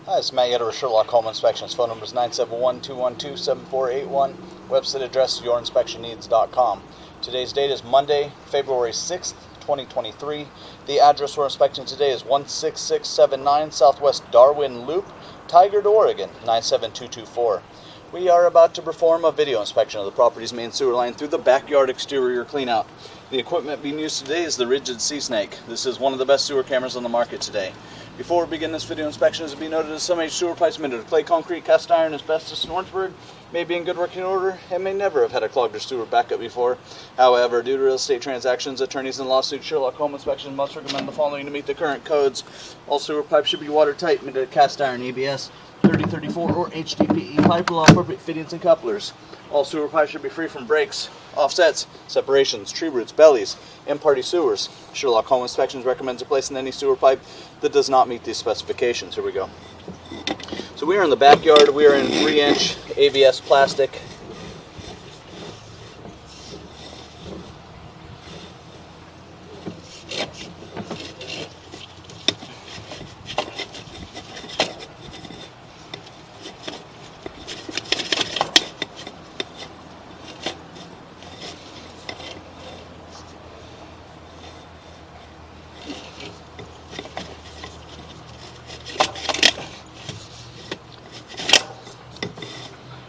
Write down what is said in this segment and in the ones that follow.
Hi, it's Matt Yetter with Sherlock Home Inspections. Phone number is 971-212-7481. Website address yourinspectionneeds.com. Today's date is Monday, February 6th, 2023. The address we're inspecting today is 16679 Southwest Darwin Loop, Tigard, Oregon, 97224. We are about to perform a video inspection of the property's main sewer line through the backyard exterior cleanout. The equipment being used today is the Rigid Sea Snake. This is one of the best sewer cameras on the market today. Before we begin this video inspection, it should be noted that some age sewer pipes made of clay, concrete, cast iron, asbestos, and Orangeburg may be in good working order and may never have had a clogged or sewer backup before. However, due to real estate transactions, attorneys, and lawsuits, Sherlock Home Inspection must recommend the following to meet the current codes. All sewer pipes should be watertight, made of cast iron, ABS, 3034 or HDPE pipe with all appropriate fittings and couplers. All sewer pipes should be free from breaks, offsets, separations, tree roots, bellies, and party sewers. Sherlock Home Inspections recommends replacing any sewer pipe that does not meet these specifications. Here we go. So we are in the backyard. We are in 3-inch ABS plastic.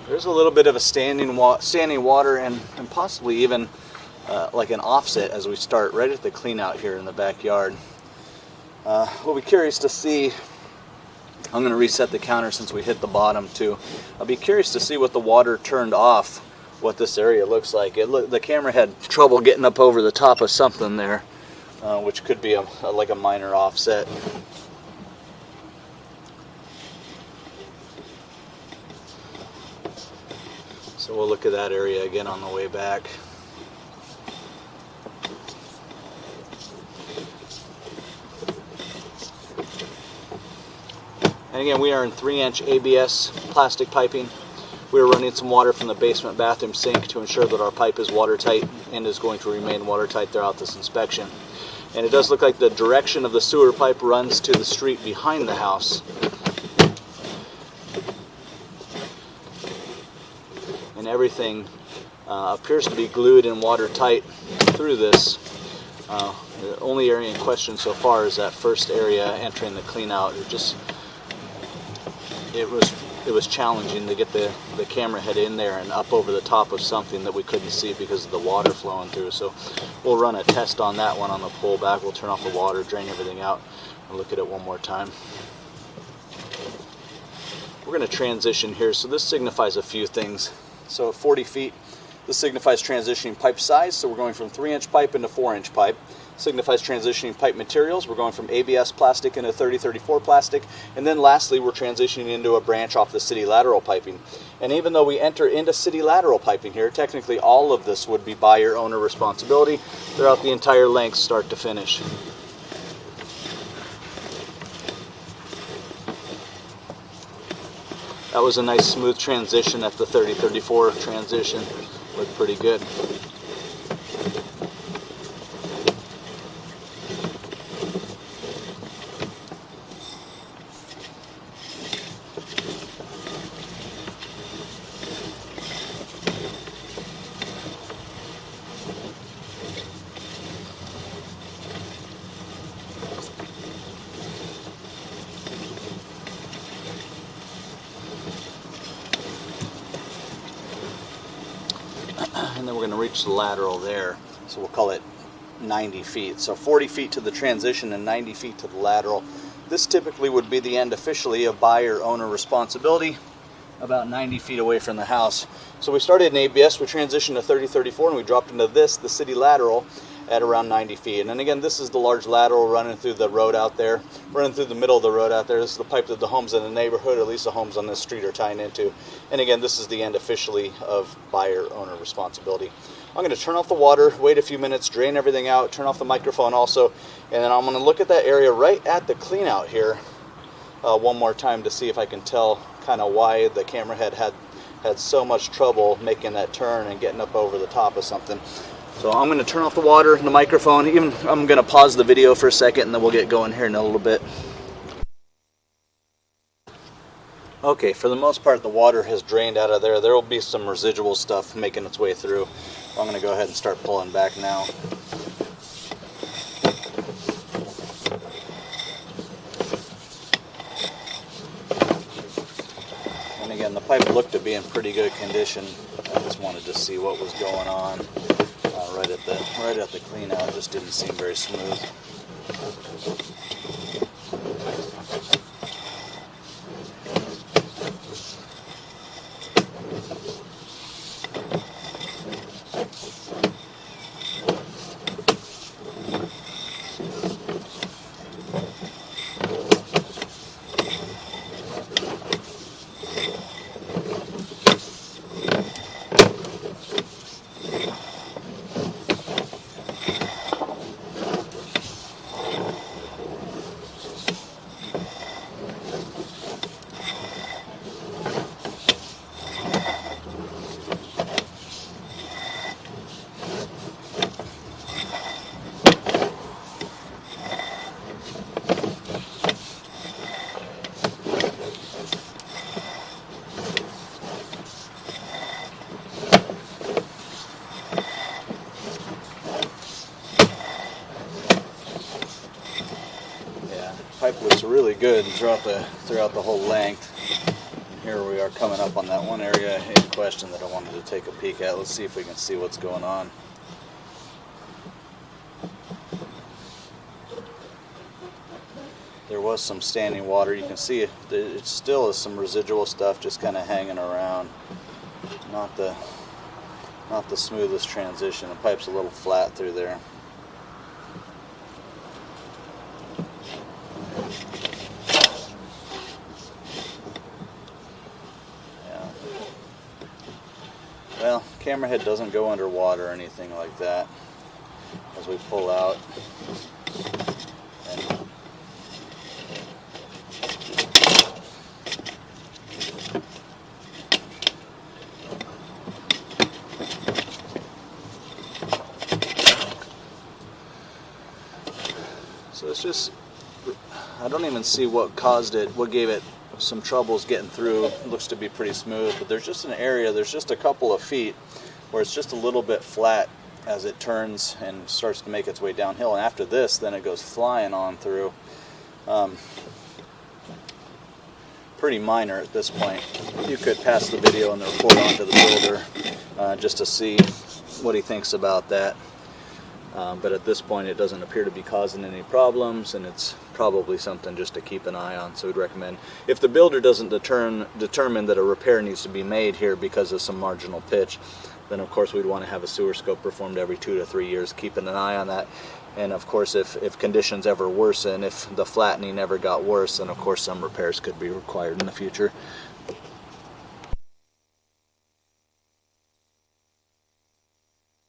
There's a little bit of a standing water and possibly even like an offset as we start right at the clean out here in the backyard. We'll be curious to see. I'm going to reset the counter since we hit the bottom too. I'll be curious to see what the water turned off, what this area looks like. The camera had trouble getting up over the top of something there, which could be like a minor offset. So we'll look at that area again on the way back. And again, we are in 3-inch ABS plastic piping. We are running some water from the basement bathroom sink to ensure that our pipe is watertight and is going to remain watertight throughout this inspection. And it does look like the direction of the sewer pipe runs to the street behind the house. And everything appears to be glued and watertight through this. The only area in question so far is that first area entering the clean out. It was challenging to get the camera head in there and up over the top of something that we couldn't see because of the water flowing through. So we'll run a test on that one on the pullback. We'll turn off the water, drain everything out, and look at it one more time. We're going to transition here, so this signifies a few things. So at 40 feet, this signifies transitioning pipe size, so we're going from 3-inch pipe into 4-inch pipe. Signifies transitioning pipe materials, we're going from ABS plastic into 3034 plastic, and then lastly we're transitioning into a branch off the city lateral piping. And even though we enter into city lateral piping here, technically all of this would be buyer-owner responsibility throughout the entire length, start to finish. That was a nice smooth transition at the 3034 transition. Looked pretty good. And then we're going to reach the lateral there, so we'll call it 90 feet. So 40 feet to the transition and 90 feet to the lateral. This typically would be the end officially of buyer-owner responsibility, about 90 feet away from the house. So we started in ABS, we transitioned to 3034, and we dropped into this, the city lateral, at around 90 feet. And then again, this is the large lateral running through the road out there, running through the middle of the road out there. This is the pipe that the homes in the neighborhood, at least the homes on this street, are tying into. And again, this is the end officially of buyer-owner responsibility. I'm going to turn off the water, wait a few minutes, drain everything out, turn off the microphone also, and then I'm going to look at that area right at the clean out here one more time to see if I can tell kind of why the camera head had so much trouble making that turn and getting up over the top of something. So I'm going to turn off the water and the microphone. I'm going to pause the video for a second and then we'll get going here in a little bit. Okay, for the most part the water has drained out of there. There will be some residual stuff making its way through. I'm going to go ahead and start pulling back now. And again, the pipe looked to be in pretty good condition. I just wanted to see what was going on. Right at the clean out, it just didn't seem very smooth. Pipe looks really good throughout the whole length. And here we are coming up on that one area in question that I wanted to take a peek at. Let's see if we can see what's going on. There was some standing water. You can see it still is some residual stuff just kind of hanging around. Not the smoothest transition. The pipe's a little flat through there. Well, camera head doesn't go underwater or anything like that as we pull out. And so it's just, I don't even see what caused it, what gave it some troubles getting through. It looks to be pretty smooth, but there's just an area, there's just a couple of feet where it's just a little bit flat as it turns and starts to make its way downhill, and after this then it goes flying on through. Pretty minor at this point. You could pass the video and the report on to the builder just to see what he thinks about that. But at this point it doesn't appear to be causing any problems, and it's probably something just to keep an eye on. So we'd recommend, if the builder doesn't determine that a repair needs to be made here because of some marginal pitch, then of course we'd want to have a sewer scope performed every 2 to 3 years, keeping an eye on that. And of course if conditions ever worsen, if the flattening ever got worse, then of course some repairs could be required in the future.